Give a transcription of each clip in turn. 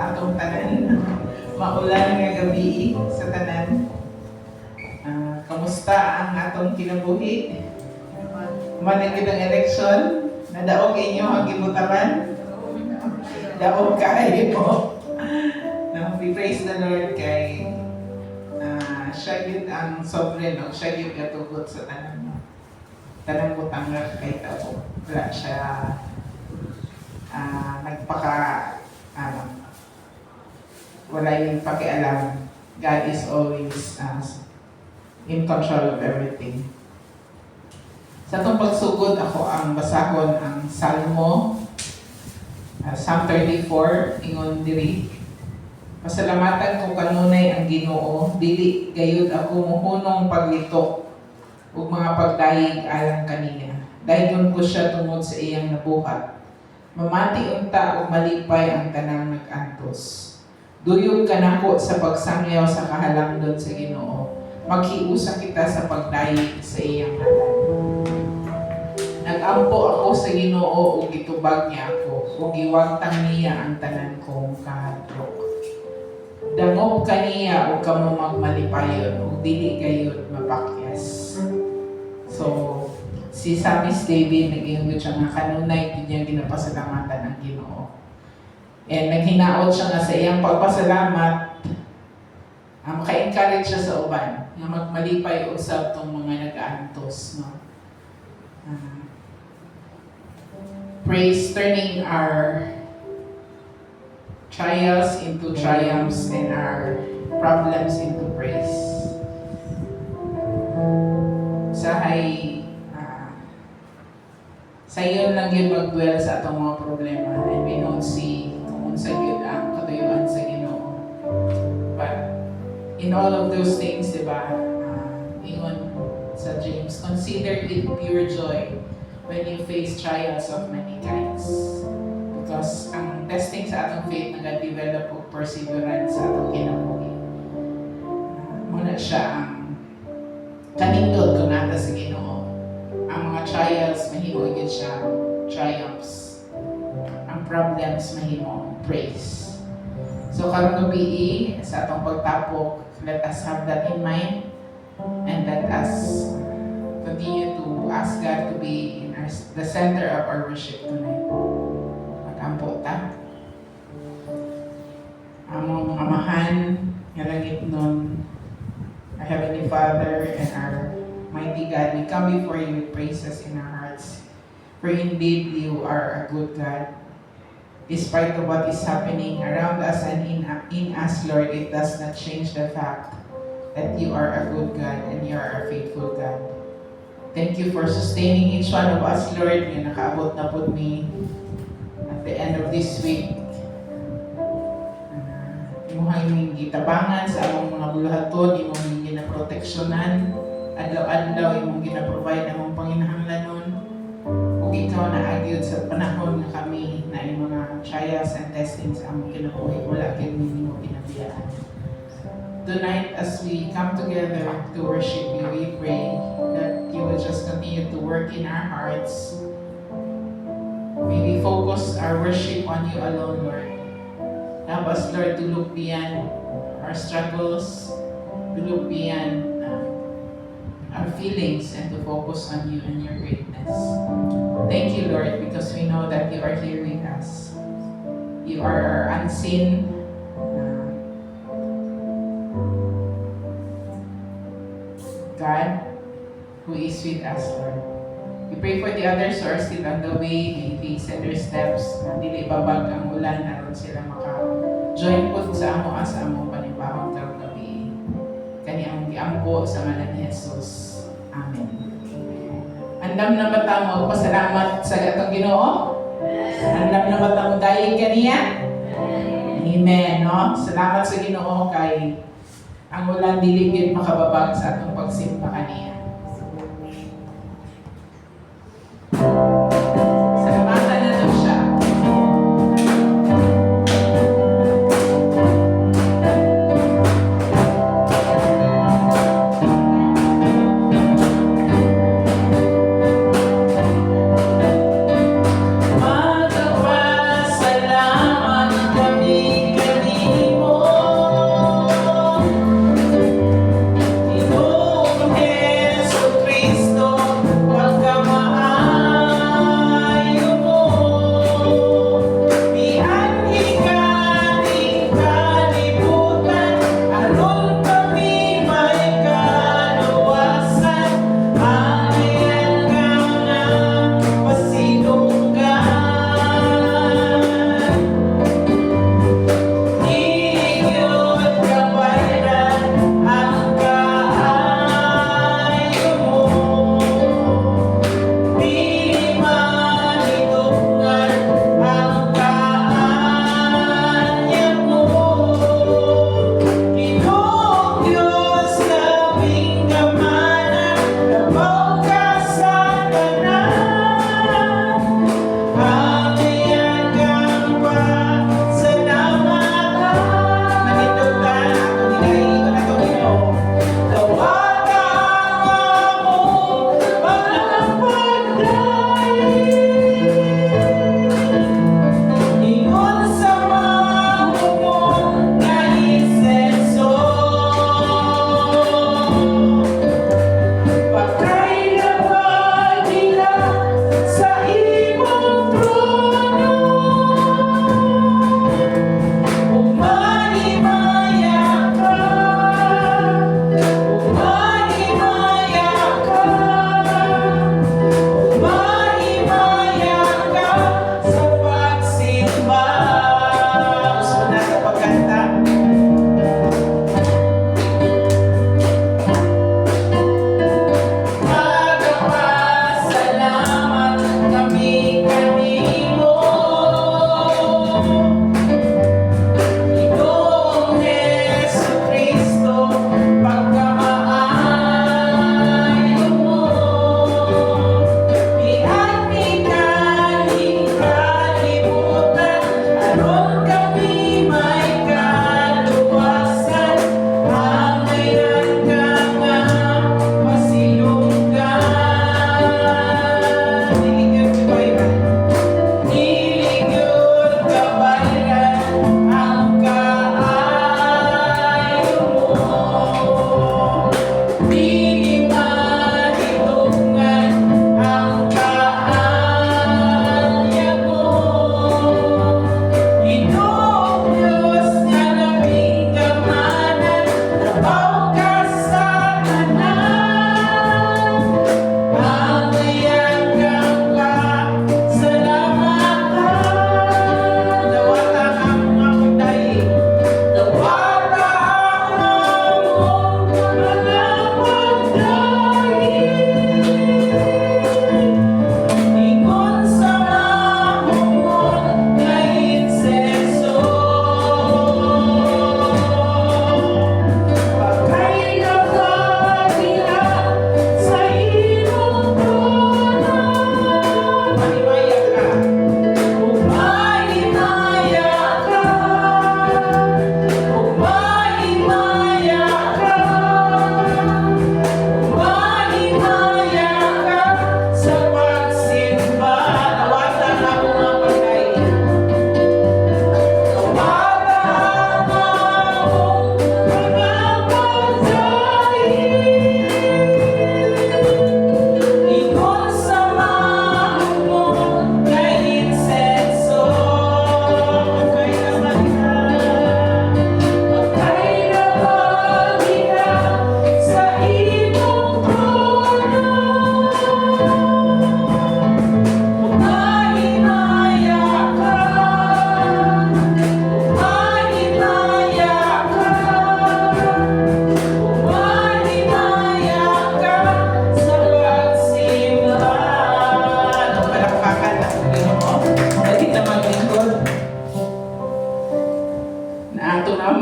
sa atong tanan. Maulan nga gabi sa tanan. Kamusta ang atong kinabuhi? Managid ang election? Nadaog inyo ang gibutaran? Daog kayo po. We praise the Lord kay siya yun ang sovereign o siya yun katugot sa tanang butang kay tao. Wala siya wala yung pakialam. God is always in control of everything. Sa itong pagsugod, ako ang basahon ang Salmo, Psalm 34, ingon diri. Pasalamatan ko kanunay ang Ginoo, dili gayud ako muhunong paglitok ug mga pagdayeg alang kaniya. Dayon ko siya tungod sa iyang nabuhat. Mamati unta ug malipay ang tanang nag-antos. Duyog ka nako sa pagsangyaw sa kahalangdon sa Ginoo. Maghiusa kita sa pagdayeg sa iyang ngalan. Nag-ampo ako sa Ginoo ug gitubag niya ako, ug giwagtang niya ang tanan kong kahadlok. Dangop kaniya ug kamo magmalipayon ug dili gayud mapakyas. So, si Psalmist David nag-ingon siya nga kanunay gid niya ginapasalamatan ang Ginoo. And naghinaot siya nga sa iyang pagpasalamat, maka-encourage siya sa uban nga magmalipay usab tong mga nag-aantos, no? Praise, turning our trials into triumphs and our problems into praise. Sayon lang yun mag-dwell sa atong mga problema and we don't see kung unsa yun ang katuyuan sa Ginoo. But in all of those things, diba, ingon sa James, consider it pure joy when you face trials of many kinds. Because ang testing sa atong faith nag-develop og perseverance sa atong kinabuhi. Muna siya ang kanindot kung nata sa Ginoo. Ang mga trials, mahimo yun siya triumphs. Ang problems, mahimo praise. So karong gabi sa atong pagtapok, let us have that in mind and let us continue to ask God to be in the center of our worship tonight. Magampo ta. Among amahan, nga langit nun, our Heavenly Father and our mighty God, we come before you with praises in our hearts. For indeed, you are a good God. Despite of what is happening around us and in us, Lord, it does not change the fact that you are a good God and you are a faithful God. Thank you for sustaining each one of us, Lord, nga nakaabot na po me at the end of this week. Imuhang gitabangan sa among mga bulahaton, imong ginaproteksyonan, adlaw-adlaw imong gina-provide among panginahanglanon. Ug ikaw na agyud sa panahon nga kami na yung mga trials and testings sa among kinabuhi, wala kay minimo pinabiyaan. Tonight, as we come together to worship you, we pray that you will just continue to work in our hearts. May we focus our worship on you alone, Lord. Help us, Lord, to look beyond our struggles, to look beyond our feelings, and to focus on you and your greatness. Thank you, Lord, because we know that you are here with us. You are our unseen God who is with us, Lord. We pray for the others who are still on the way. May they set their steps. Dili babag ang ulan aron sila maka-join po sa amo sa among panibahong karong gabi. Kani ang giampo sa ngalan ni Jesus. Amen. Andam na ba tamo pasalamat sa atong Ginoo? Andam na ba tamo dayeg kaniya? Amen, no? Salamat sa Ginoo kay ang ulan dili gyud makababag sa atong pagsimba kaniya. Salamatan nato siya. Magpapasalamat kami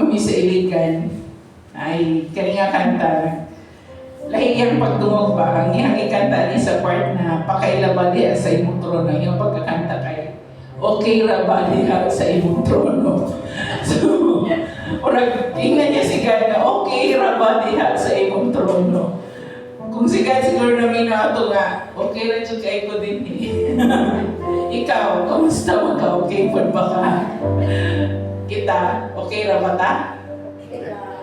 kami sa Iligan, ay kani nga kanta. Lahi iyang pagdungog ba, ang iyang ikanta ni sa part na pakailaba diha sa imong trono, yung pagkakanta kay okay ra ba diha sa imong trono. So, orag, ingnan niya si God na okay ra ba diha sa imong trono. Kung si God siguro namin na ito nga, okay ra dyan kay ko din eh. Ikaw, kamusta mo ka? Okay po ba ka? Kita, okay ra ba ta?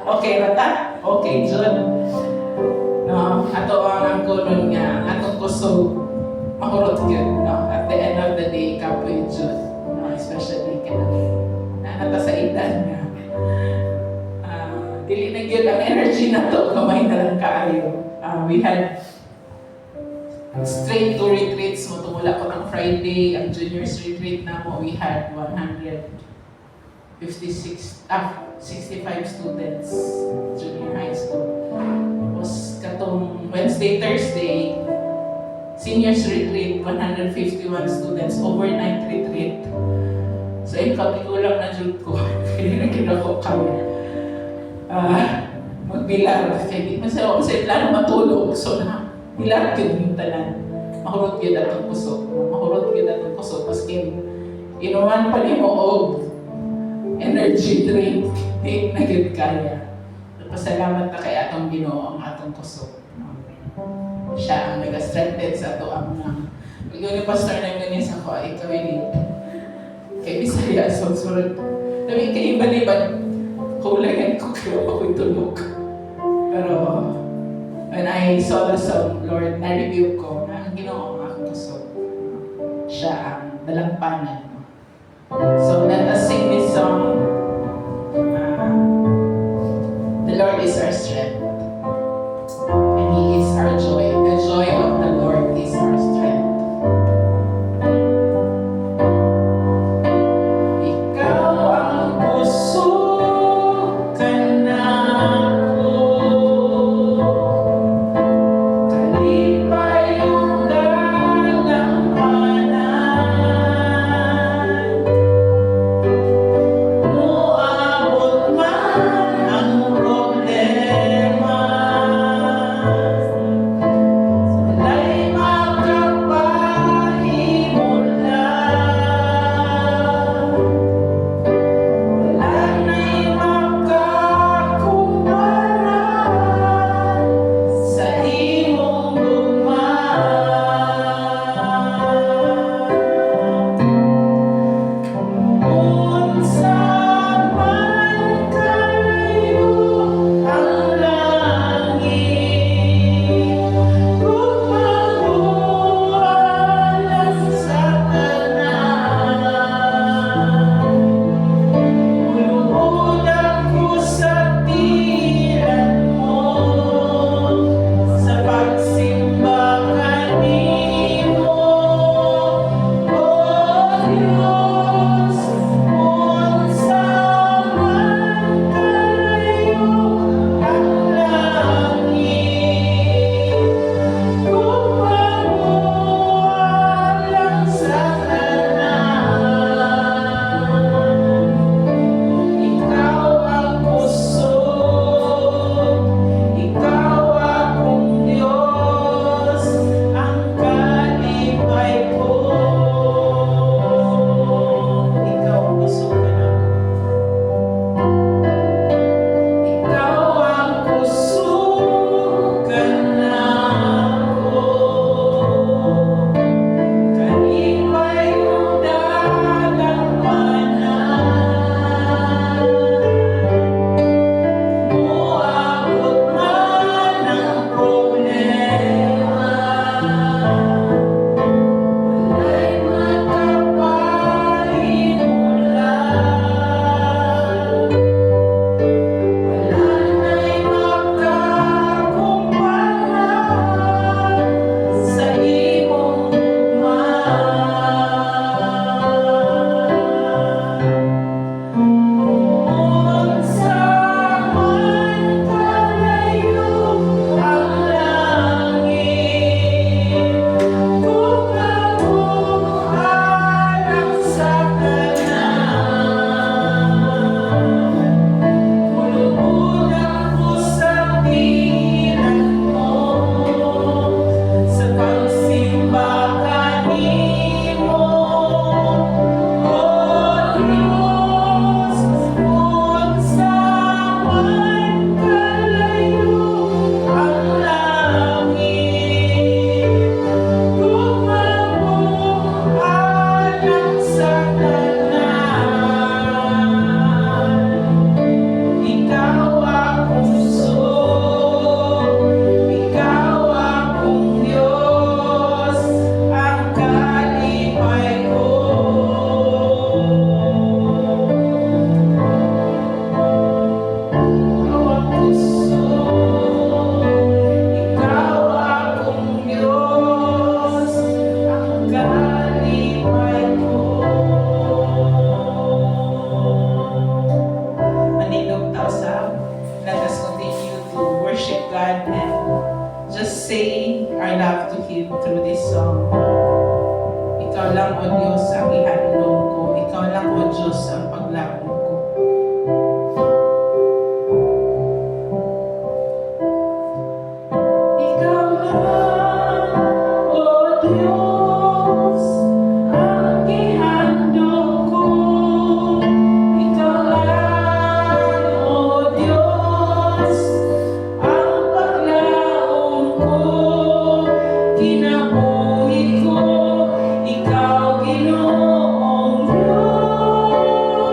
Okay ra ta? Okay, Jun. No, ato ang kunon nga, atong kusog, mahurot yun, no? At the end of the day, kapoy Jun. No? Especially nata sa edad nga. Dili na yun ang energy na to, kamay na lang kaayo. We had straight to retreats mo, tumula ko ng Friday, ang juniors retreat na mo, we had 65 students, junior high school. Tapos katong Wednesday, Thursday, seniors retreat, 151 students, overnight retreat. So yung kapikulang na jud ko, hindi na kinako kami. Magbilar, kaya di man sa plano matulog, so na, bilar yun yung tanan. Mahurot yun atong kusog. Mahurot yun atong kusog. Maski, inuman pa ni mo og energy drink, di na yun kaya. Pasalamat na kay atong Ginoo ang atong kusog. Siya ang nag-strengthen sa ato ang mga. Ikaw ni pastor na yun sa ko, ikaw yun kay Bisaya, so surod. Sabi kay iba-iba, kulayan ko kayo ako'y tulog. Pero, when I saw the song, Lord, na-review ko na ang Ginoo ang aking kusog. Siya ang dalampanan. So, let us sing this song. The Lord is our strength. And He is our joy. The joy of the Lord is our strength. Ikaw ang kusog ka na. Oh God and just say our love to Him through this song. Ikaw lang, O Diyos, ang ihandog ko. Ikaw lang, O Diyos, ang paglaon ko. Ikaw lang, O Diyos, ang ihandog ko. Ikaw lang, O Diyos, ang paglaon ko. Kinabuhi ko, Ikaw, Ginoong Diyos.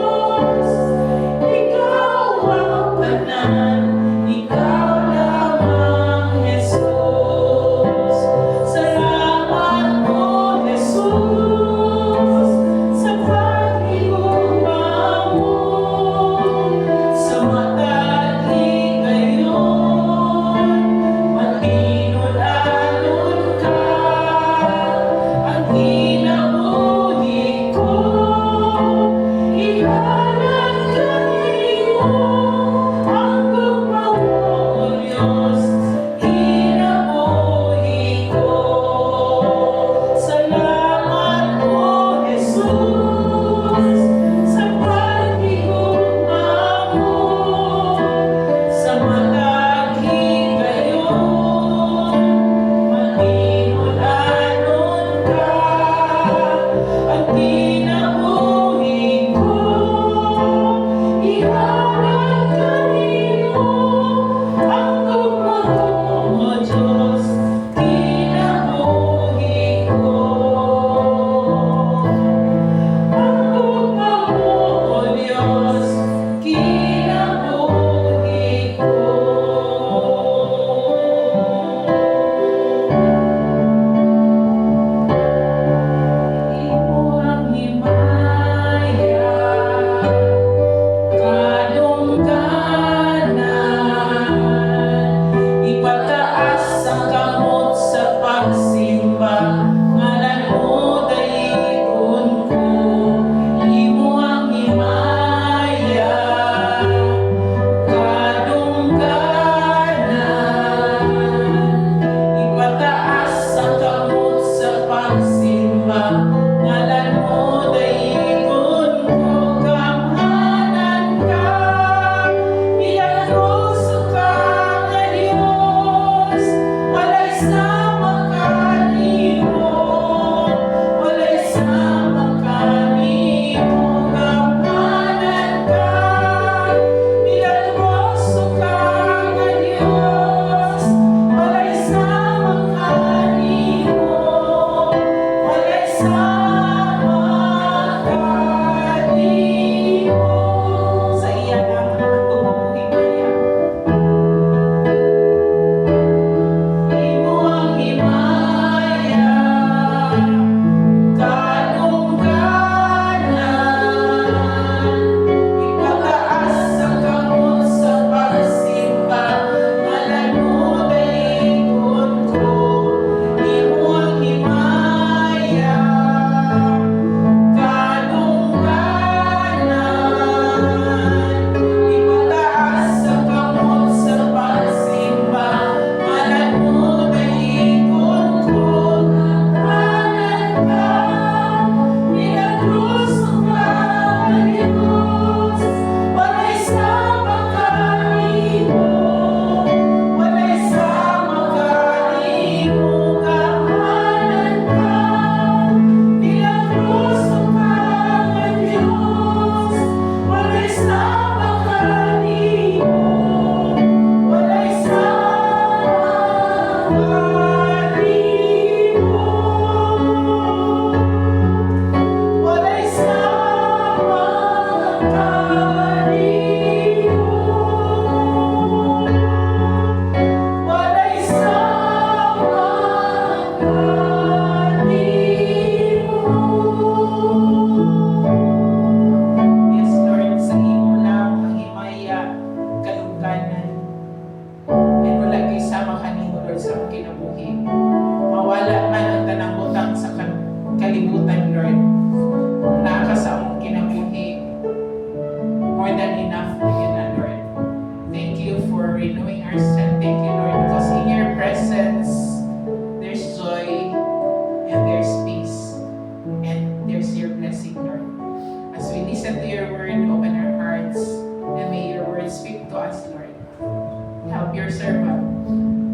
help your servant.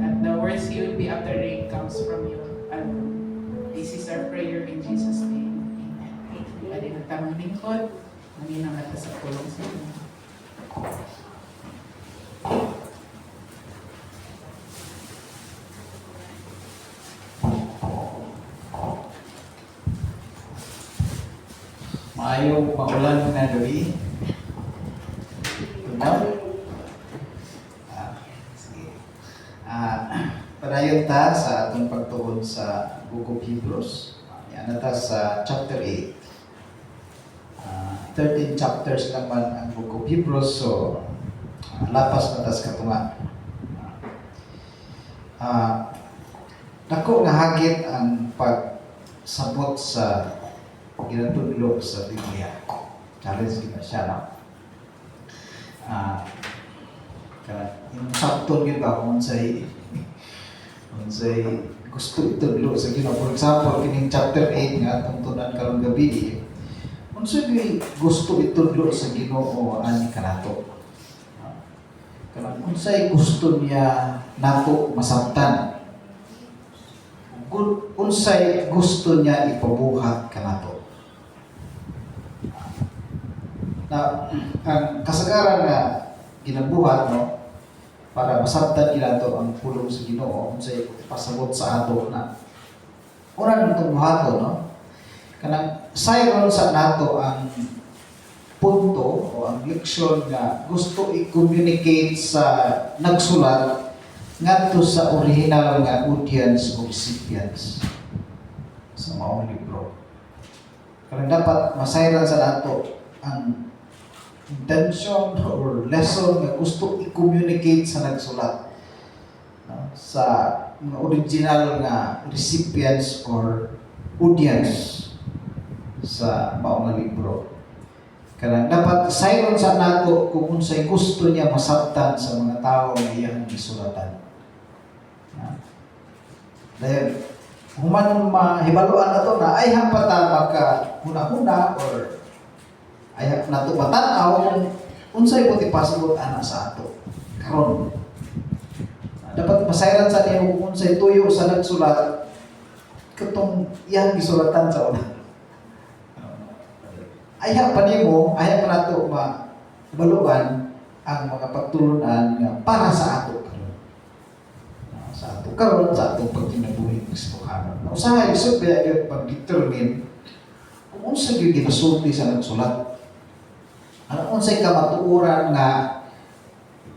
That the words he will be uttering comes from you. And this is our prayer in Jesus' name. Amen. Pwede na tamang lingkod. Hindi na mata sa pulong sa inyo. Maayong paulan na gabi. Tumaw. Sige. Padayon ta sa atong pagtuon sa Book of Hebrews. Yan na ta sa chapter 8. 13 chapters naman ang Book of Hebrews, so lapas na tas katunga. Dako nga hagit ang pagsabot sa ginatudlo sa Biblia. Challenge kita siya, no? Yung sakto yun ba kung sa'y gusto itudlo sa Ginoo. For example, kining chapter 8 nga, tungtunan karong gabi, kung sa'y gusto itudlo sa Ginoo, ani ka nato. Kung sa'y gusto niya nato masabtan, kung sa'y gusto niya ipabuhat ka nato. Na ang kasagaran na ginabuhat, no, para masabtan nila to ang pulong sa Ginoo unsay pasabot sa ato na una nitong buhaton, no, kanang sayron sa nato ang punto o ang leksyon nga gusto i-communicate sa nagsulat ngadto sa original nga audience o recipients sa maong libro. Kanang dapat masayran sa nato ang intention or lesson nga gusto i-communicate sa nagsulat, no, sa mga original nga recipients or audience sa maong libro. Kaya dapat sayron sa nato kung unsay gusto niya masabtan sa mga tao nga iyang gisulatan. Dahil human mahibaluan na to na ay hampata maka huna-huna or ay nato matanaw kung unsay mo ipasabot ana sa ato karon. Dapat masayran sa niyo kung unsay tuyo sa nagsulat katong iyang gisulatan sa una. Ayaw pa nimo, ayaw pa nato mabaluan ang mga pagtulunan nga para sa ato karon. Sa ato karon, sa atong pagkinabuhi Kristohanon. Usahay isod ba yung pag-determine kung unsay gyud ginasulti sa nagsulat. Ano unsay kamatuoran nga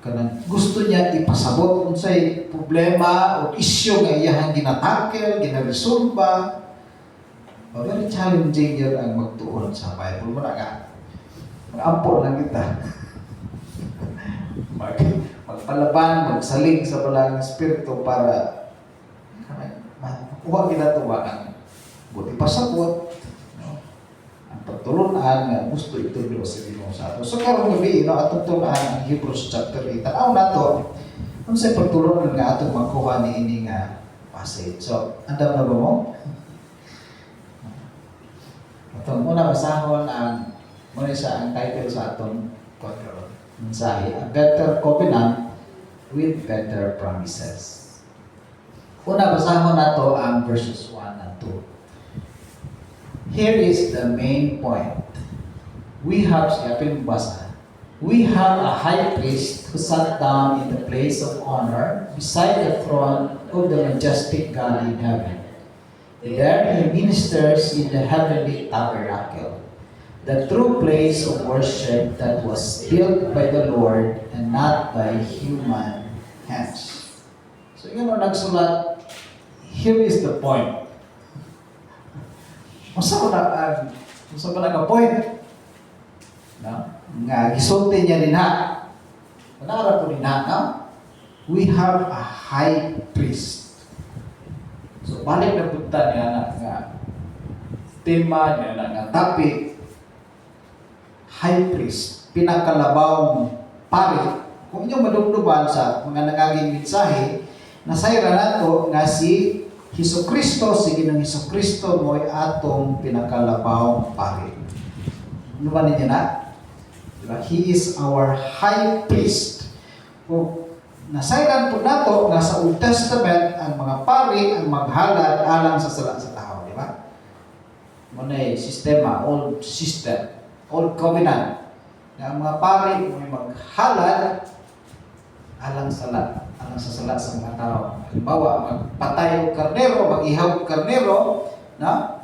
kanang gusto niya ipasabot, unsay problema o isyu nga iyang ginatakel, ginaresolba. Very challenging yun ang magtuon sa Bible. Muna nga, mag-ampo lang kita. Magpalaban, magsaling sa balang espiritu para makuha ginatuwa ang buti pasabot, no? Ang pagtulunan nga gusto itudlo sa Ginoo sa ato. So karong gabi, no, atong tulaan ang Hebrews chapter 8. Tanaw nato kung sa pagtulunan nga atong makuha ni ini nga passage. So, andam na ba mo? Itong una basahon ang muna sa ang title sa atong mensahe, A Better Covenant with Better Promises. Una basahon nato ang verses 1 and 2. Here is the main point. We have a high priest who sat down in the place of honor beside the throne of the majestic God in heaven. There he ministers in the heavenly tabernacle, the true place of worship that was built by the Lord and not by human hands. So yun ang nagsulat, here is the point. Masa ba nag-point? No? Nga, gisulti niya din ha. Manara po din ha, no? We have a high priest. So, balik na punta niya na nga tema niya na nga topic, high priest, pinakalabawang pari. Kung inyong madugduban sa mga nagaging mensahe, nasayra nato nga si Hesukristo, sige ng Hesukristo mo ay atong pinakalabawang pari. Ano ba ninyo na? Diba? He is our high priest. Kung nasayran po nato nga sa Old Testament ang mga pari ang maghalad alang sa sala sa tao, di ba? Munay sistema, old system, old covenant. Na ang mga pari may maghalad alang sa sala sa mga tao. Halimbawa, magpatay og karnero, mag-ihaw og karnero, na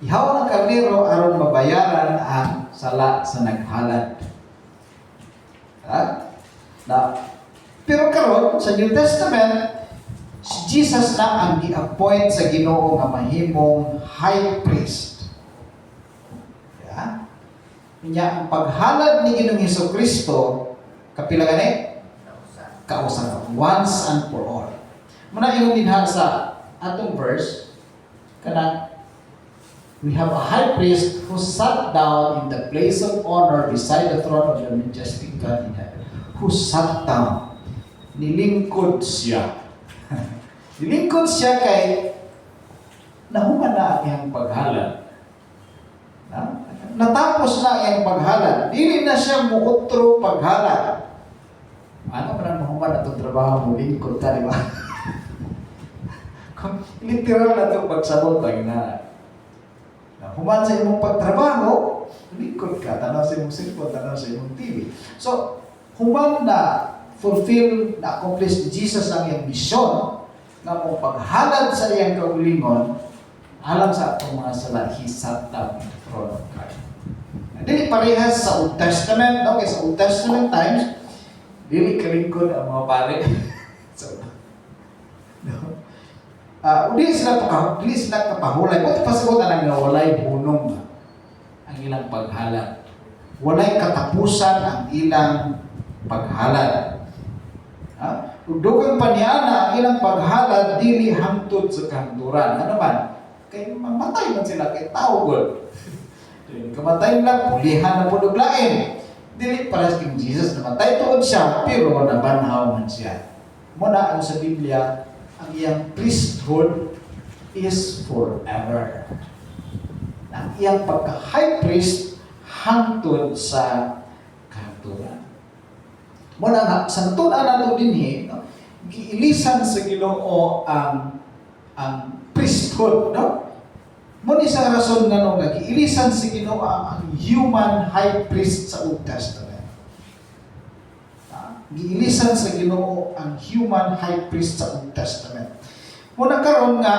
ihaw ng karnero aron mabayaran ang sala sa naghalad. Pero karon sa New Testament, si Jesus na ang gi-appoint sa Ginoo nga mahimong high priest. Kanya ang paghalad ni Ginoong Hesukristo, kapila gani? Kausa, once and for all. Muna yung dinha sa atong verse, kanang we have a high priest who sat down in the place of honor beside the throne of the majestic God in heaven. Who sat down. Nilingkod siya. Nilingkod siya kay nahuman na ang paghalad. Natapos na ang paghalad. Dili na siya muotro paghalad. Ano man ang mahuman na itong trabaho mo, lingkod ka, di ba? Literal na itong pagsabot pag human sa imong pagtrabaho, lingkod ka, tanaw sa imong cellphone, tanaw sa imong TV. So, human na fulfill, na-accomplish ni Jesus ang iyang misyon na mong paghalad sa iyang kaulingon alang sa atong mga sala, He sat down in the throne of God. Dili parehas sa Old Testament, no? Kaya sa Old Testament times, dili kalingkod ang mga pare. So, no? Dili sila kapahulay. Buti pasagutan ang walay bunong ang ilang paghalad. Walay katapusan ang ilang paghalad. Dugang pa niya na ang ilang paghalad dili hangtod sa kanturan. Ano man? Kaya mamatay man sila kay tao gol. Kamatay lang, pulihan na po naglain. Dili para sa King Jesus, namatay tuod siya, pero nabanhaw man siya. Muna ang sa Biblia, ang iyang priesthood is forever. Ang iyang pagka-high priest hangtod sa kanturan. Muna nga, sa natunan nato din giilisan sa Ginoo ang priesthood, no? Muna isang rason nga nung giilisan sa Ginoo ang human high priest sa Old Testament. Giilisan sa Ginoo ang human high priest sa Old Testament. Muna karon nga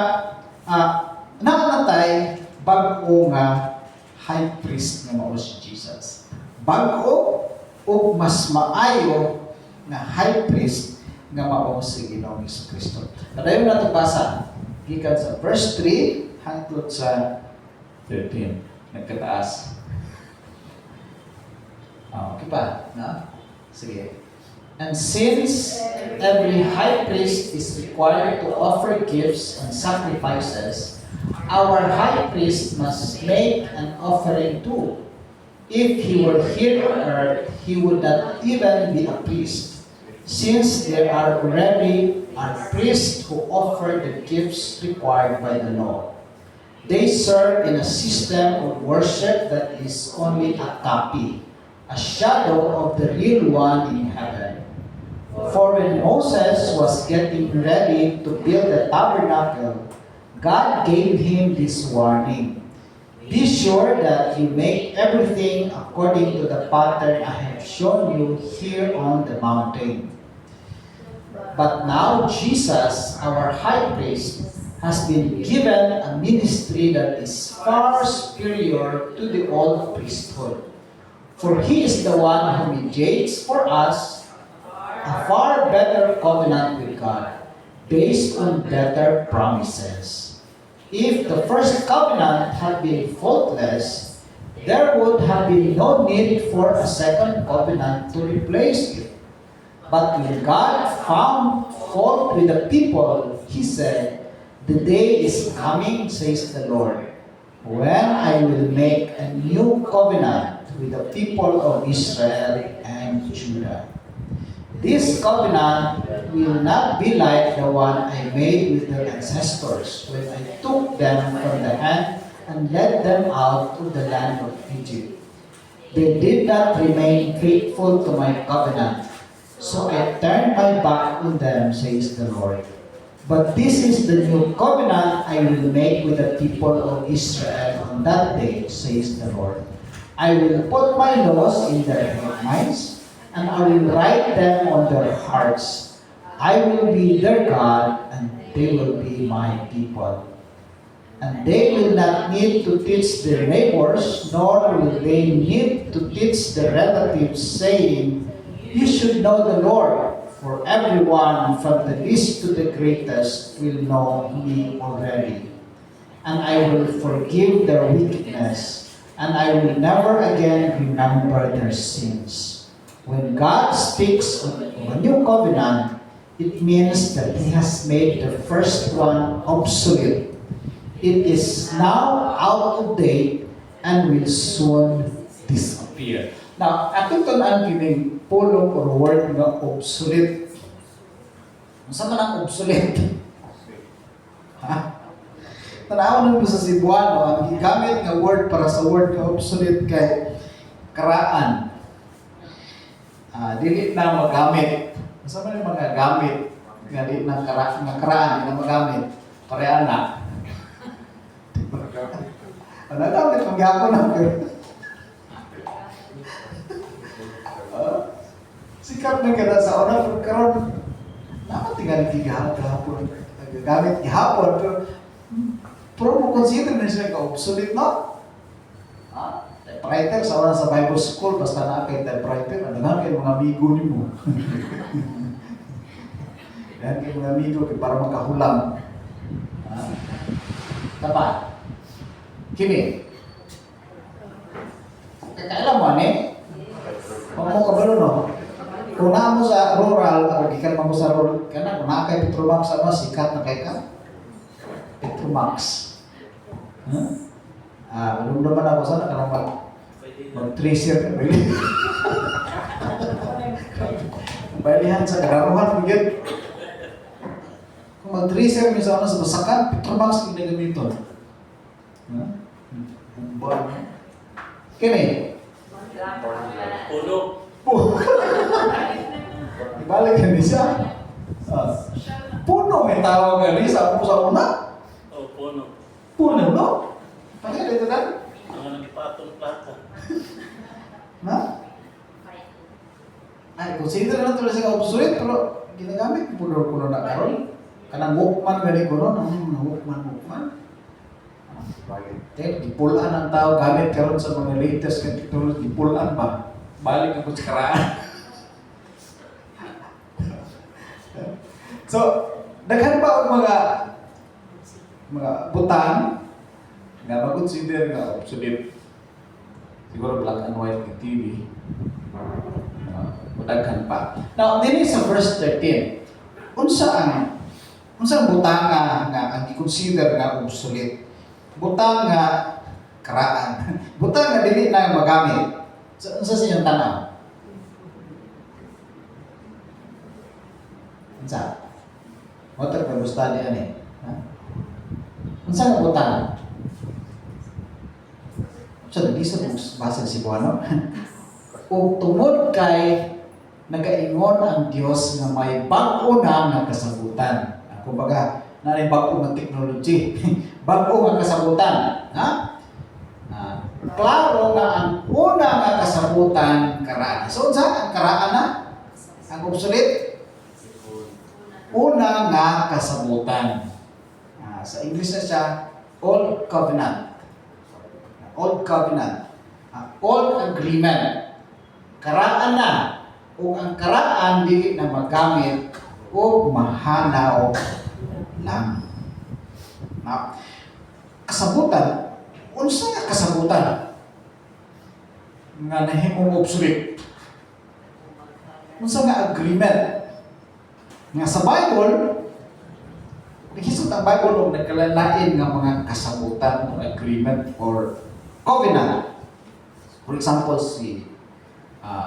nakanatay bag-o nga high priest nga mao si Jesus. Bag-o o mas maayo nga high priest nga mao si Ginoong Hesukristo. Padayon nato basa gikan sa verse 3 hangtod sa 13. Nagkataas. Okay pa, na? Sige. And since every high priest is required to offer gifts and sacrifices, our high priest must make an offering too. If he were here on earth, he would not even be a priest, since there are already priests who offer the gifts required by the law. They serve in a system of worship that is only a copy, a shadow of the real one in heaven. For when Moses was getting ready to build the tabernacle, God gave him this warning. Be sure that you make everything according to the pattern I have shown you here on the mountain. But now Jesus, our high priest, has been given a ministry that is far superior to the old priesthood. For he is the one who mediates for us a far better covenant with God, based on better promises. If the first covenant had been faultless, there would have been no need for a second covenant to replace it. But when God found fault with the people, He said, "The day is coming, says the Lord, when I will make a new covenant with the people of Israel and Judah. This covenant will not be like the one I made with their ancestors when I took them from the hand and led them out of the land of Egypt. They did not remain faithful to my covenant, So I turned my back on them, says the Lord. But this is the new covenant I will make with the people of Israel on that day, says the Lord. I will put my laws in their minds, and I will write them on their hearts. I will be their God, and they will be my people. And they will not need to teach their neighbors, nor will they need to teach their relatives, saying, "You should know the Lord," for everyone from the least to the greatest will know me already. And I will forgive their wickedness, and I will never again remember their sins. When God speaks of a new covenant, it means that He has made the first one obsolete. It is now out of date and will soon disappear. Now, ato ito na ang kining pulong or word nga obsolete. Saan man ang obsolete? Ha? Tanaw nun sa Cebuano, ang gigamit nga word para sa word nga obsolete kay karaan. Dili na magamit. Saan man yung mga gamit nga di na karaan, di na magamit. Pareha na. Nagamit kung gyapon na. Sikat na kada sa una pero karon naman tingali gihapon gamit gihapon pero mo consider na siya ka obsolete no? Typewriter sa una sa Bible school basta na kay typewriter ano kay mga amigo nimo. Yan kay mga amigo kay para makahulam. Dapat kini kakailan mo mo kabalo no? Kung na mo sa rural, o gikan mo sa rural, kana kung nakay Petromax, sikat na kay ka? Petromax. Alam naman ako sana, kanang mag-tracer ka, really? Bailihan sa kararuhan, bigyan. Kung mag-tracer mo sa masakan, Petromax yung nagamito. Kini? Puno. Ibalik ka ni siya. Puno may tawag ka ni sa una. Oh, puno. Puno, no? Pakita dito na. Mga nagpatong plata. Na? Ay, consider na tuloy siya obsolete, pero ginagamit puno na karon. Kanang Walkman gani ko no? Walkman. Dipulan ang tao gamit karon sa mga latest na technology. Dipulan ba? Balik ako sa karaan. So, daghan pa ang mga butang nga mag-consider nga obsolete. Siguro black and white ng TV. Daghan pa. Now, din sa verse 13. Unsa ang butang nga ang i-consider nga obsolete? Butang nga karaan. Butang nga dili na magamit. Sa inyong tanaw? Unsa? Water pa study ani. Unsa nga butang? Unsa di sa basa si Cebuano? Ug tungod kay nagaingon ang Dios nga may bag-o na nga kasabutan. Kumbaga, na bag-o nga technology. Bag-o nga kasabutan, ha? Klaro nga ang una nga kasabutan karaan. So, unsa ang karaan na? Ang obsolete? Una nga kasabutan. Sa English na siya, Old Covenant. Old Covenant. Old Agreement. Karaan na. O ang karaan dili na magamit o mahanaw lang. Kasabutan, unsa nga kasabutan nga nahimong obsolete? Unsa nga agreement nga sa Bible nagisod ang Bible og nagkalalain nga mga kasabutan or agreement or covenant. For example,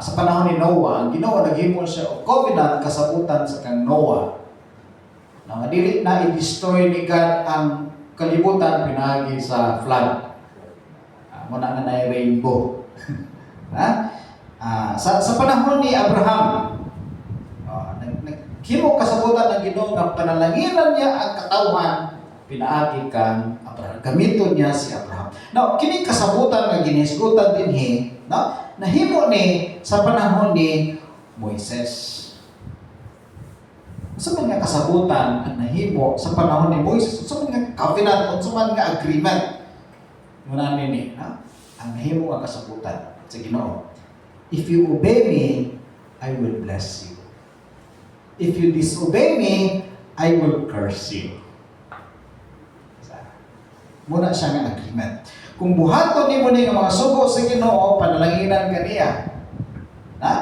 sa panahon ni Noah, ang Ginoo naghimo siya og covenant kasabutan sa kang Noah. Na dili na i-destroy ni God ang kalibutan pinagi sa flood. Muna nga na rainbow. Sa panahon ni Abraham, Naghimo kasabutan ng Ginoo nga panalanginan niya ang katawhan, pinaagi kang Abraham. Gamiton niya si Abraham. Now, kini kasabutan nga ginisgutan dinhi, no? Nahimo ni sa panahon ni Moises. Sa mga kasabutan ang nahimo sa panahon ni Moises, sa mga covenant, sa mga agreement, muna nini, no? Ang nahimo nga kasabutan sa Ginoo. If you obey me, I will bless you. If you disobey me, I will curse you. Muna siya nga agreement. Kung buhaton ni mo ni mga sugo sa Ginoo, panalanginan ka niya. Ha?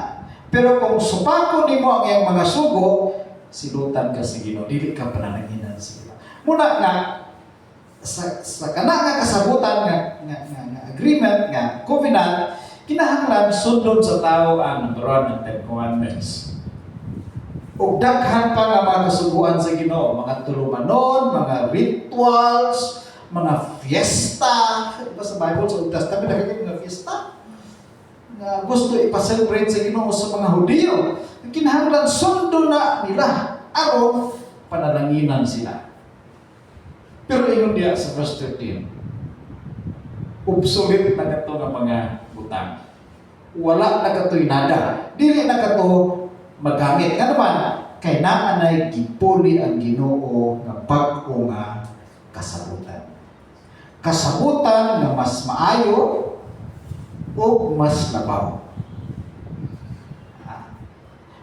Pero kung supako ni mo ang iyang mga sugo, silutan ka sa Ginoo, dili ka panalanginan sa Ginoo. Muna nga, sa kana nga kasabutan nga agreement, nga covenant, kinahanglan sundon sa tao ang number 1 ng Ten Commandments. O daghan pa nga mga kasuguan sa Ginoo, mga tulumanon, mga rituals, mga fiesta. Diba sa Bible, sa Old Testament, nakikita mga fiesta na gusto ipaselebrate sa Ginoo sa mga Hudiyo. Kinahanglan sundo na nila aron panalanginan sila. Pero ingon diya sa verse 13, obsolete na kato ng mga butang. Wala na kato'y nada. Dili na kato magamit. Nga naman, kay naanay gipuli ang Ginoo nga bag-o nga kasabutan. Kasabutan nga mas maayo o mas labaw.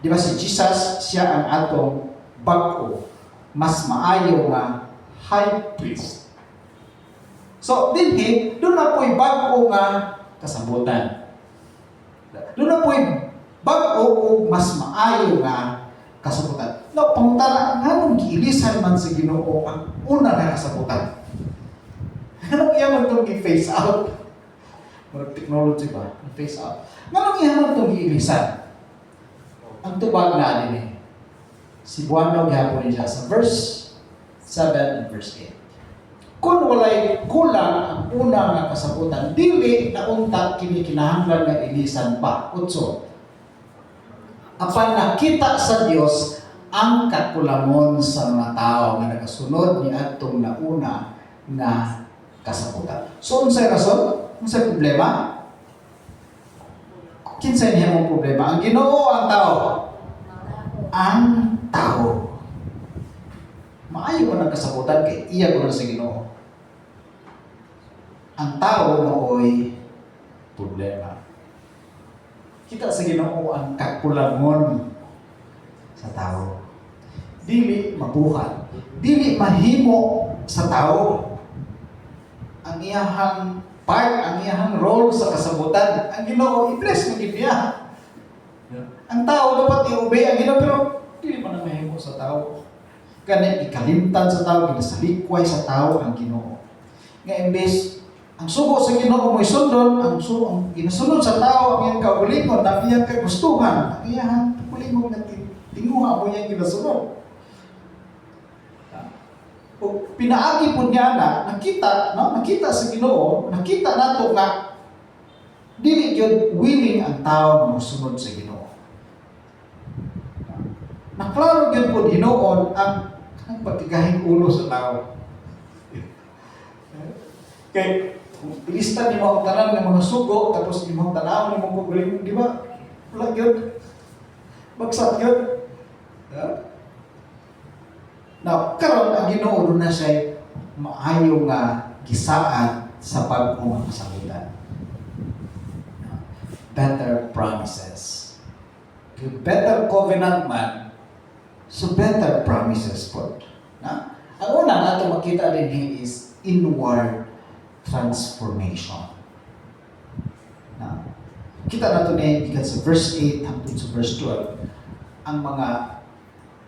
Di ba si Jesus, siya ang atong bag-o, mas maayo nga high priest. So, dinhi, doon na po'y bag-o nga kasabutan. Doon na po'y bag-o o mas maayo nga kasabutan. No, pangutana, anong giilisan man sa Ginoo ang una nga kasabutan? Anong iyaman itong i-face out? Mga technology ba? I-face out. Anong iyaman itong giilisan? Ang tubag nga din eh. Si Buwano gihapon niya sa verse 7 and verse 8. Kung walay kulang ang una nga kasabutan, dili na unta kini kinahanglan nga ilisan pa. Utso. Apan nakita sa Dios ang kakulangon sa mga tao nga nagasunod ni adtong nauna nga kasabutan. So unsay rason? Unsay problema? Kinsay niya mong problema? Ang Ginoo o ang tao? Ang tao. Maayo ba ng kasabutan kay iya ko na sa Ginoo? Ang tao mooy problema. Kita sa Ginoo ang kakulangon sa tao. Dili mabuhat. Dili mahimo sa tao. Ang iyahang part, ang iyahang role sa kasabutan. Ang Ginoo, i-bless mo niya. Ang tao dapat i-obey ang Ginoo, pero dili man ang mahimo sa tao. Kaya ikalimtan sa tao, ginasalikway sa tao ang Ginoo. Nga imbes, ang sugo sa Ginoo mo'y sundon, ang ginasunod sa tao, ang iyang kaulingon, ang iyang kagustuhan, ang iyang kaulingon na tinguha mo niyang ginasunod. O pinaagi po niya na, nakita sa Ginoo, nakita nato nga, dili yun willing ang tao na musunod sa Ginoo. Naklaro yun po Ginoon ang patigahing ulo sa tao. Kaya, kung ilista ni mo ang tanan ng mga sugo, tapos ni mo ang tanaw ni mo problema, di ba? Wala yun. Bagsak yun. Now, karon ang Ginoo na siya maayo nga gisaan sa pag-umang kasabutan. Better promises. Yung better covenant man, so better promises po. Ang una natin makita din is inward transformation. Kita natin ikan sa verse 8 hangtod sa verse 12 ang mga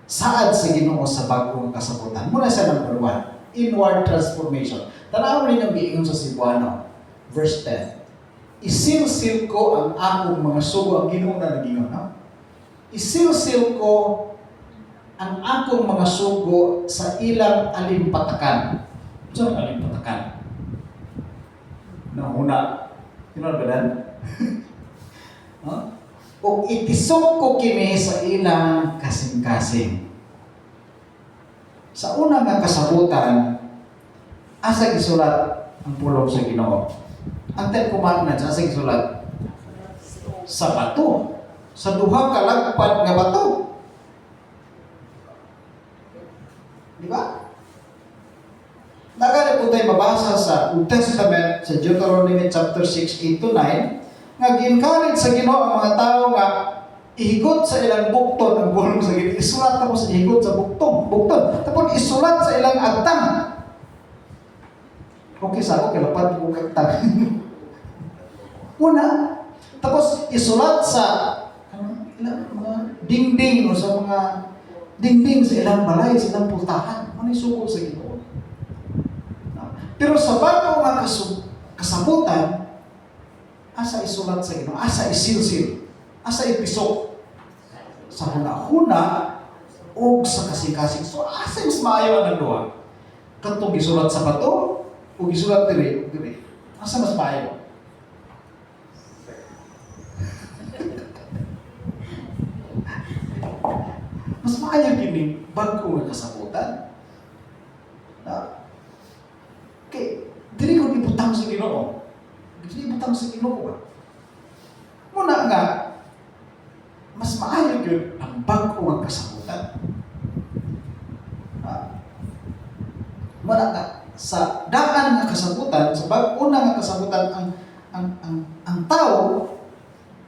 saad sa Ginoo sa bagong kasabutan. Muna sa number 1, inward transformation. Tanaw rin ang giingon sa Cebuano, verse 10. Isilsil ko ang akong mga sugo, ang Ginoo na nagingon, no? Isilsil ko ang akong mga sugo sa ilang alimpatakan. Saan ang alimpatakan? Nahuna. Sino ba dan? Huh? ug itisok ko kini sa ilang kasing-kasing. Sa una nga kasabutan, asa gisulat ang pulong sa Ginoo? Ang Ten Commandments, asa gisulat? Sa bato. Sa duha ka lagpad nga bato. Di ba? Nagana po tayo mabasa sa Old Testament, sa Deuteronomy chapter 6, 8 to 9, nga gi-encourage sa Ginoo ang mga tao nga ihigot sa ilang bukton ang pulong sa Ginoo. Isulat tapos ihigot sa bukton. Tapos isulat sa ilang agtang. Okay sa ako, kilapad ko agtang. Una, tapos isulat sa ilang mga dingding o sa mga dingding sa ilang balay, sa ilang pultahan. Ano isukol sa Ginoo? Pero sa bago nga kasabutan, asa isulat sa Ginoo, asa isilsil, asa ipisok sa huna-huna o sa kasing-kasing. So asa mas maayo ang duha? Katong isulat sa bato o isulat diri? Asa mas maayo? Mas maayo gini bago nga kasabutan. Okay, dili ko ibutang sa Ginoo. Dili ibutang sa Ginoo ba? Muna nga, mas maayo yun ang bago ang kasabutan. Muna nga, sa daan nga kasabutan, sa una nga kasabutan, ang tao,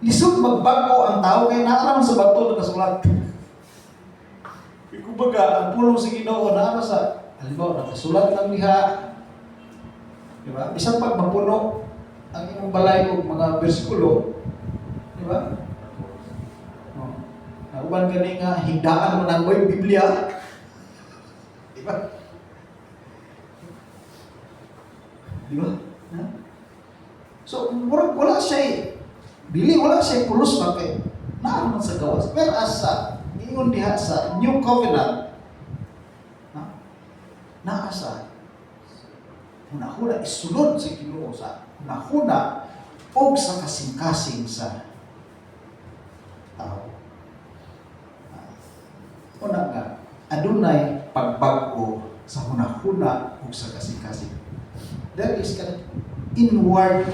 lisod magbago ang tao, kaya naaraman sa bato na kasulat. Kumbaga, ang pulong sa Ginoo, naaraman sa, halimbawa, nakasulat ng liha, di ba? Isang pag mapuno ang imong balay o mga bersikulo, di ba? Nauban gani nga higdaan mo nang mo'y Biblia. Di ba? Di ba? So, wala siya wala siya pulos ba kay naaman sa gawas. Pero asa, ingon diha sa New Covenant, naasa, hunahuna isulod sa Ginoo sa hunahuna o sa kasing-kasing sa tao. Una nga, adunay pagbago sa hunahuna o sa kasing-kasing. There is kind of inward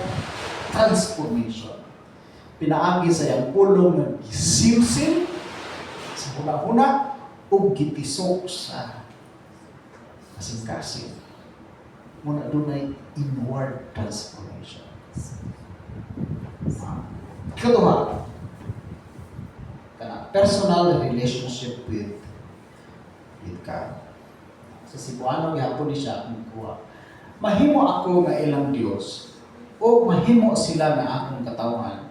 transformation. Pinaagi sa iyang pulong ng gisilsil sa hunahuna o gitisok sa kasing-kasing. Muna dunay inward transformation. Ikaduha, kana personal relationship with God. Sa Cebuano gihapon ni siya akong kuha. Mahimo ako nga ilang Dios o mahimo sila nga akong katawhan.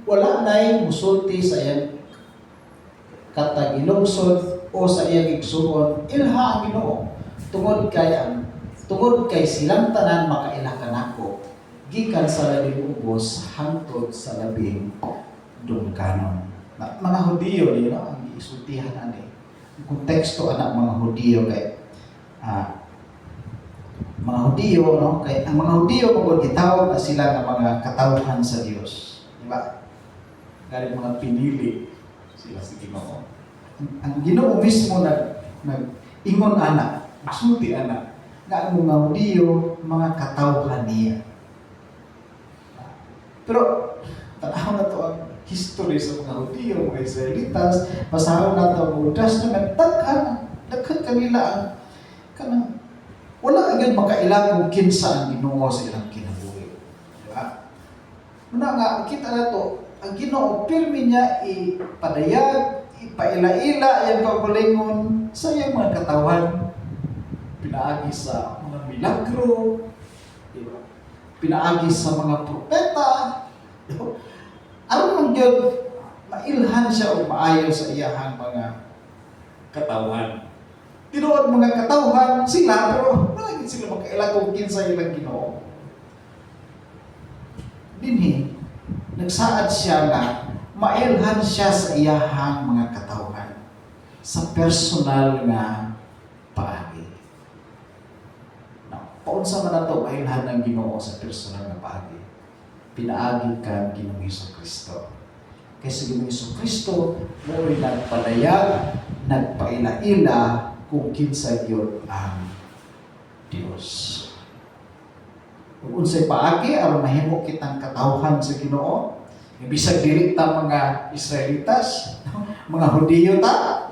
Wala na'y musulti sa iyang katagilogsod o sa iyang igsuon, ilha ang Ginoo. Tungod kay silang tanan makaila kanako, gikan sa labing ubos hangtod sa labing dungkanon. Mga Hudiyo, ang isultihan ani. Ang konteksto anak mga Hudiyo kay mga Hudiyo, kay ang mga Hudiyo kung gitawag na sila ng mga katawhan sa Dios. Diba? Galing mga pinili sila sa Ginoo. Ang Ginoo mismo nag-ingon anak, sulti anak, nga ang mga Hudiyo, mga katawhan niya. Pero, tanaw na to ang history sa mga Hudiyo, mga Israelitas, basahan na to ang Old Testament, daghan kanila ang kanang wala agad makailang kung kinsa ang Ginoo sa ilang kinabuhi. Diba? Muna nga, kita na to, ang Ginoo, pirmi niya ipadayag, ipaila-ila, yung kagulingon sa iyang mga katawan. Pinaagi sa mga milagro, diba? Pinaagi sa mga propeta. Diba? Aron man yun, mailhan siya o maayo sa iyahang mga katawan. Tinuod mga katawhan sila, pero malagit sila magkaila kung kinsa ilang Ginoo. Dinhi, nagsaad siya na mailhan siya sa iyahang mga katawhan sa personal nga paagi. Paunsa man nato mailhan ng Ginoo sa personal nga paagi? Pinaagi kang Ginoong Hesukristo. Kay sa Ginoong Jesucristo mo'y nagpalayag, nagpaila-ila kung kinsa gyud ang Dios. Kung unsay paagi aron mahimo kitang katawhan sa Ginoo, bisag dili ta mga Israelitas, mga Hudiyo ta.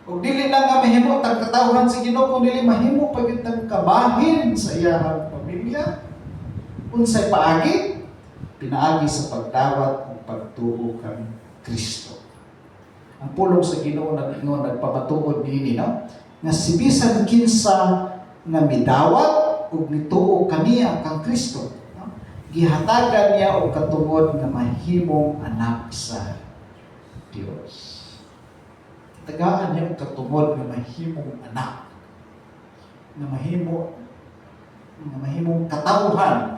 Kung dili lang nga mahimo tang katawhan sa Ginoo, kung dili mahimo pagid tang kabahin sa iyang pamilya, unsay paagi? Pinaagi sa pagdawat ug pagtuo kang Kristo. Ang pulong sa Ginoo nag-ingon nagpamatuod niini, no? Nga si bisan kinsa nga midawat ug nituo kaniya kang Kristo, no? Gihatagan niya og katungod nga mahimong anak sa Dios. Tagaan niya og katungod nga mahimong anak, nga mahimong katawhan,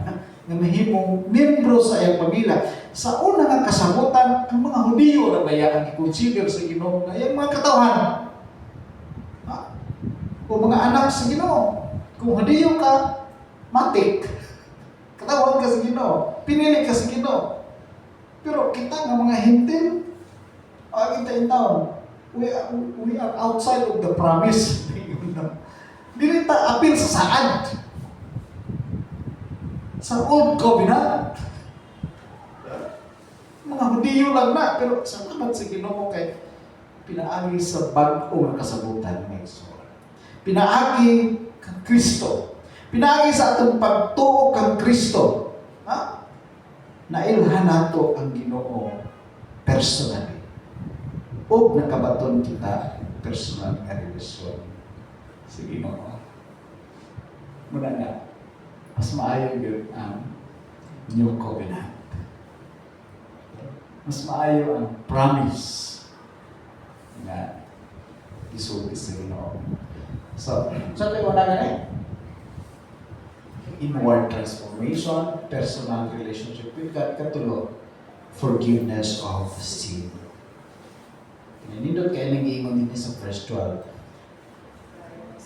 nga mahimong membro sa iyang pamilya. Sa una nga kasabutan, ang mga Hudiyo na baya ang i-consider sa Ginoo nga iyang mga katawhan. O mga anak sa Ginoo. Kung Hudiyo ka, matik. Katawhan ka sa Ginoo. Pinili ka sa Ginoo. Pero kita nga mga hintil, kita in town, we are outside of the promise. Dili ta apil sa saad. Sa old covenant. Mga Hudiyo lang na, pero salamat sa Ginoo kay pinaagi sa bag-o nga kasabutan ng Igsoon. Pinaagi kang Kristo. Pinaagi sa atong pagtuo kang Kristo. Nailhan nato ang Ginoo personally. O nakabaton kita personal nga relasyon sa Ginoo. Muna nga, mas maayo yun ang New Covenant. Mas maayo ang promise na isulti sa Ginoo. So, saan tayo wala na inward transformation, personal relationship with God, katulo, forgiveness of sin. Nindot kayo nag-iingon din sa verse 12.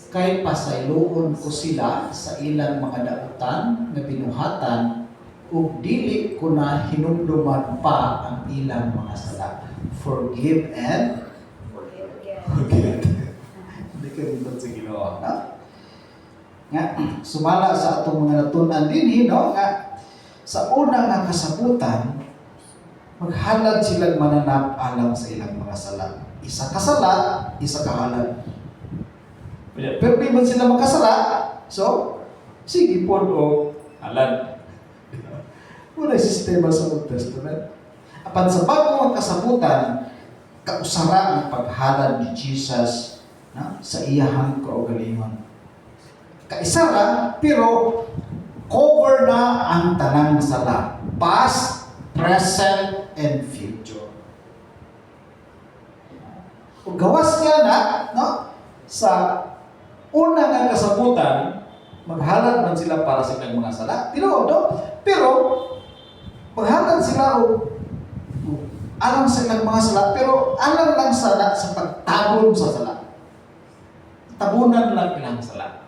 Kay pasayloon ko sila sa ilang mga dautan nga binuhatan ug dili ko na hinumduman pa ang ilang mga sala. Forgive and forget. Hindi ka rin sa Ginoo, no? Nga, sumala sa atong mga natunan din, no? Nga, sa una nga kasabutan, maghalad silang mananap alang sa ilang mga sala. Isa kasala, isa kahalad. Pero di man sila magkasala, so, sige po o halad. Wala sistema sa Old Testament. Apan sa bagong kasabutan, kausara ang paghalad ni Jesus sa iyahang kaugalingon. Kaisara, pero cover na ang tanang sala. Past, present, and future. Kung gawas niya na, no, sa una nga kasabutan, maghalad man sila para sa ilang mga sala. Pero maghalad sila o alang sa ilang mga sala, pero alang lang sala sa pagtabon sa sala. Tabunan lang ilang sala.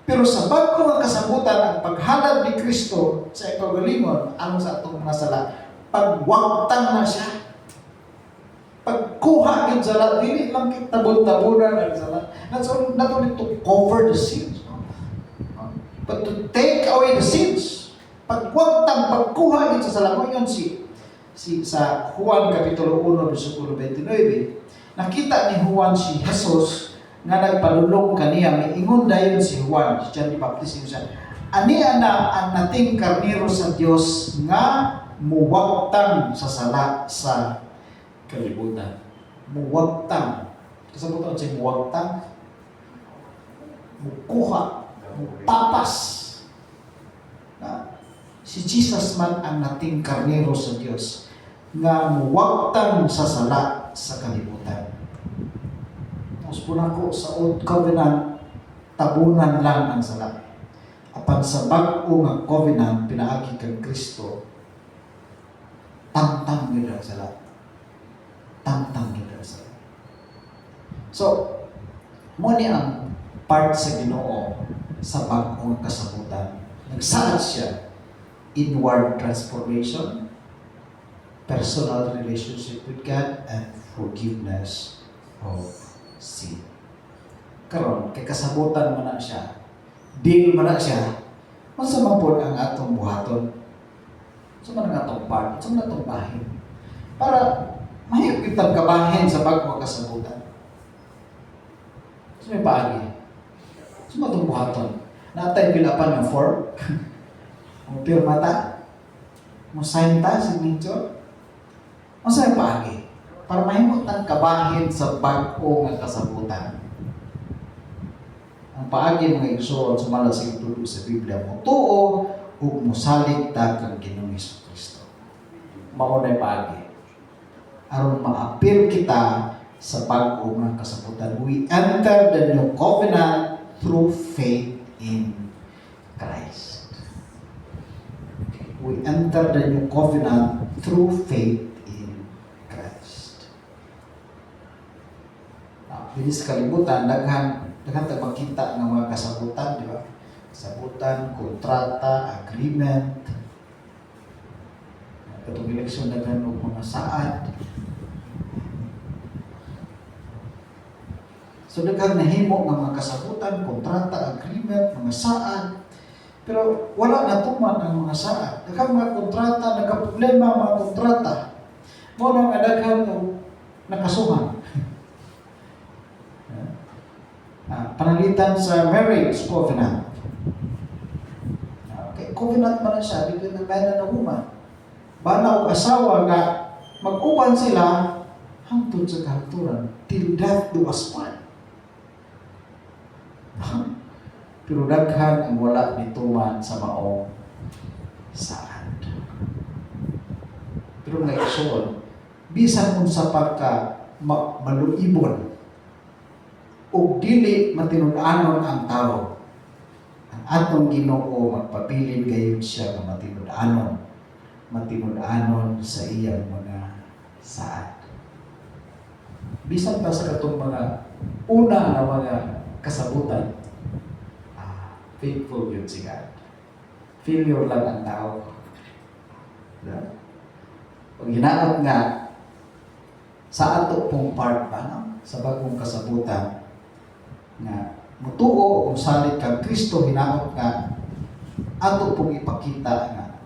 Pero sa bago nga kasabutan, ang paghalad ni Kristo sa ikagalingon, alang sa atong mga sala, pagwagtang na siya. Pagkuha ng sala, dili lang tabon-tabunan ang sala. Not only to cover the sins, but to take away the sins. Pagwagtang, pagkuha ng sala, mo yun sa Juan Kapitulo 1, versikulo 29, nakita ni Juan si Jesus nga nagpalulong kaniya, may ingon dayon si Juan, si John the Baptist, siya, aniya na ang nating karnero sa Dios nga muwagtang sa sala sa kalibutan. Muwagtang. Kasabutan siya muwagtang, mukuha, mutapas. Si Jesus man ang nating karnero sa Dios nga muwagtang sa sala sa kalibutan. Tapos po ko sa Old Covenant, tabunan lang ang sala. Apan sa bago nga Covenant, pinaagi kang Kristo, tangtang yun ang sala. Tangtang yun ang sala. So, muna ang part sa Ginoo sa bago nga kasabutan. Nagsalat siya, inward transformation, personal relationship with God and forgiveness of sin. Karon kay kasabutan man na siya, deal man na siya, unsa man pod ang atong buhaton? Unsa man ang atong part? Unsa man atong bahin? Para mahigit kitang kabahin sa bago kasabutan. Unsa may paagi? Unsa man atong buhaton? Natay pilapan ng form? Mo pirma ta? Mo sign ta signature? Unsa may paagi? Para mahimot ang kabahin sa bago nga kasabutan. Ang paagi mga igsoon sumala sa itulo sa Biblia mo tuo ug mosalig ta kang Ginoong Kristo. Mao na paagi. Aron maapil kita sa bago nga kasabutan. We enter the new covenant through faith in Christ. We enter the new covenant through faith in Christ. Binis kalibutan, daghan tayo makita ng mga kasabutan, di ba? Kasabutan, kontrata, agreement, katong eleksyon daghan og mga saad. So daghan nahimo ng mga kasabutan, kontrata, agreement, mga saad. Pero wala natuman ang mga saad. Daghan mga kontrata, nagkaproblema ang mga kontrata. Mo na nga daghan nakasuhan. Panalitan sa marriage covenant. Okay, covenant man na siya between the man and the woman. Bana o asawa nga mag-uban sila hangtod sa kahaturan till death do us part. Pero daghan ang wala nituman sa maong saad. Pero nga igsoon, bisan unsa pa ka maluibon o dili matinud-anon ang tao, ang atong Ginoo magpabilin gayud siya nga matinud-anon sa iyang mga saad. Bisan pa sa katong mga una na mga kasabutan, faithful yun si God. Failure lang ang tao. Pag hinaot nga sa ato pong part ba, no? Sa bagong kasabutan, nga mutuo kung salit kang Kristo, hinaot nga ato pong ipakita nga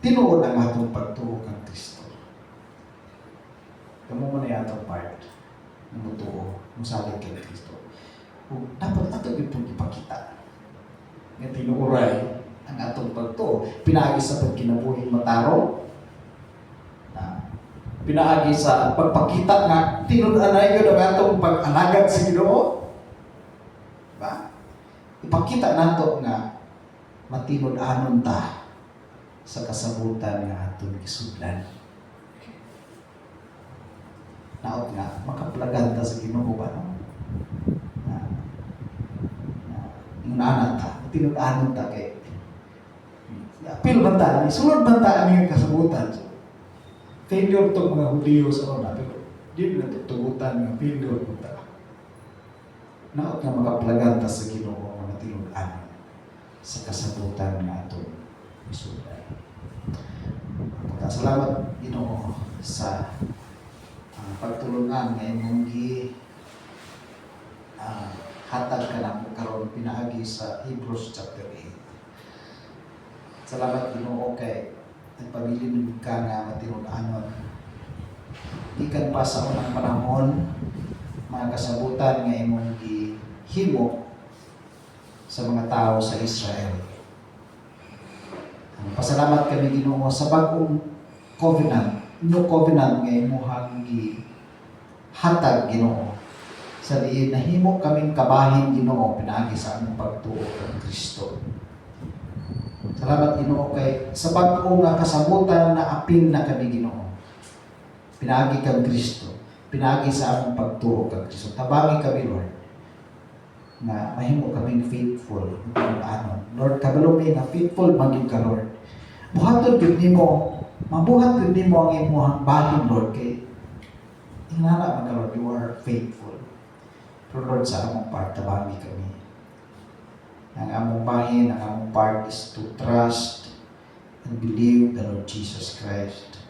tinuod ang atong pagtuo kang Kristo. Kamo mo na yung atong part na mutuo kung salit kang Kristo. Kung dapat ato pong ipakita nga tinuoray ang atong pagtuo. Pinaagi sa pagkinabuhi mataro, pinaagi sa pagpakita nga tinud-anay yun ang atong pag-alagad sa Ginoo. Ipakita nato nga matinud-anon ta sa kasabutan nga atong gisudlan. Naot nga makaplagan ta sa Ginoo ba, no? Ingunanan ta, matinud-anon ta kay apil man ta, isulod man ta ang kasabutan. So, failure to mga Hudiyo sa una, pero di na tutugutan nga failure man ta. Naot nga makaplagan ta sa Ginoo nga matinud-anon sa kasabutan nga atong isuday. Salamat Ginoo sa pagtulungan nga imong hatag ka na karon pinaagi sa Hebrews chapter 8. Salamat Ginoo kay nagpabilin ka nga matinud-anon. Ikan pa sa unang panahon mga kasabutan nga imong gihimo sa mga tao sa Israel. Pasalamat kami Ginoo sa bagong covenant, new covenant nga imong gihatag Ginoo. Sa diin nahimo kaming kabahin Ginoo pinaagi sa among pagtuo kang Kristo. Salamat Ginoo kay sa bag-o nga kasabutan na apil na kami Ginoo. Pinaagi kang Kristo, pinaagi sa among pagtuo kang Kristo. Tabangi kami Lord na mahimo kaming faithful anon. Lord kabalumi na faithful maging ka Lord. Buhaton gud nimo, mabuhat gud nimo ang imong bahin Lord kay inana man ka Lord, you are faithful. Pero Lord, sa among part, tabangi kami. Ang among bahin, ang among part is to trust and believe the Lord Jesus Christ.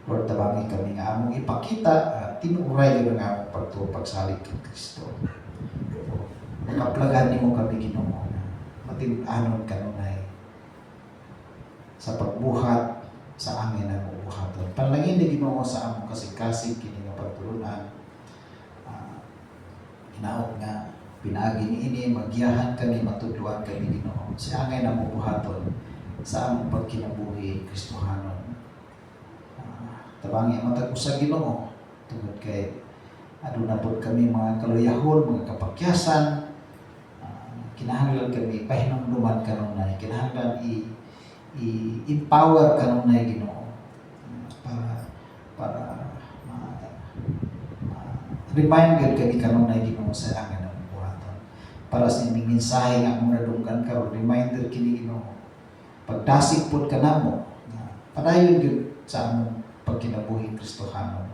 Lord, tabangi kami nga among ipakita, tinuray yun ang among pagsalig kay Kristo. Makaplagan nimo kami Ginoo na matinanon kanunay sa pagbuhat sa angin ang buhaton. Panalangin ni Ginoo sa among kasig-kasig kini nga pagtulunan. Hinaot nga pinaagi niini magyahan kami matudluan kami Ginoo sa angin ang buhaton sa among pagkinabuhi Kristohanon. Tabangi ang matag usa Ginoo tungod kay aduna pod kami mga kaluyahon, mga kapakyasan. Kinahanglan kami pahinumduman kanunay, kinahanglan i-empower kanunay Ginoo para remind gud kami kanunay Ginoo sa angin ang buhaton. Para sa imong mensahe nga among nadunggan karon, reminder kini Ginoo. Pagdasig pod kanamo, padayon gyud sa among pagkinabuhi Kristohanon.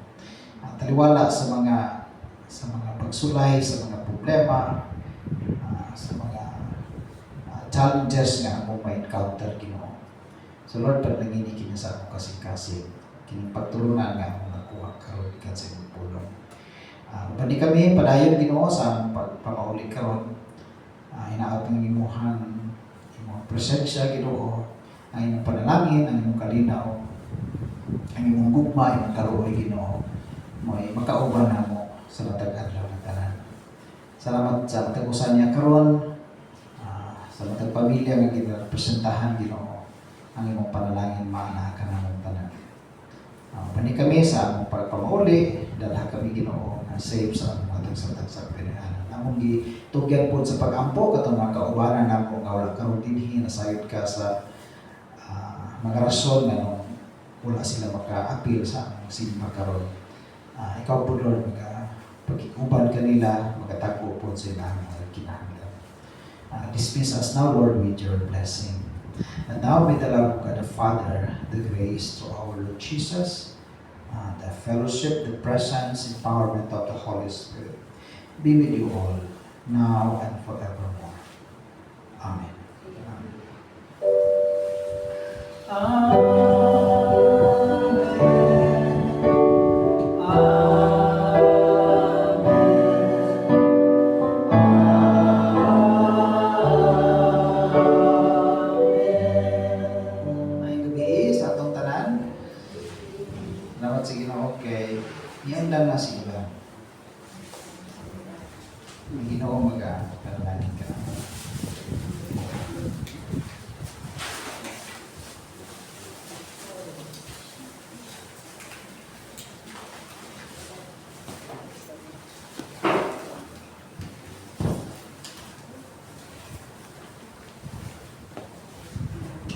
Taliwala sa mga pagsulay, sa mga problema, sa mga challenges nga among ma-encounter Ginoo. So Lord, panalangin kini sa among kasing-kasing, kining pagtulungan nga among nakuha karon gikan sa imong pulong. Pwede kami padayon Ginoo sa among pagpamauli karon. Hinaot ng imong presensya Ginoo, ang imong panalangin, ang imong kalinaw, ang imong gugma, imong kaluoy Ginoo, mo'y makauban namo sa matag adlaw ng tanan. Salamat sa matag usa niya karon, sa matag pamilya nga ginarepresentahan Ginoo, ang imong panalangin maana ka namong tanan. Pwede kami sa among pagpamauli, dalha kami Ginoo na save sa among matag sa pinaanan. Among gitugyan po sa pag-ampo katong mga kaubanan namo nga wala karon dinhi nasayod ka sa mga rason nga nung wala sila maka-appeal sa among simba karon. Ikaw po Lord, pag-ikuban kanila, magatago po sila ang mga kinahanglan. Dismiss us now Lord with your blessing. And now may the love of God the Father, the grace to our Lord Jesus, the fellowship, the presence, empowerment of the Holy Spirit be with you all, now and forevermore. Amen. Ay gabi sa atong tanan. Salamat sa Ginoo kay iyan lang na sila. Ang Ginoo panalangin ka.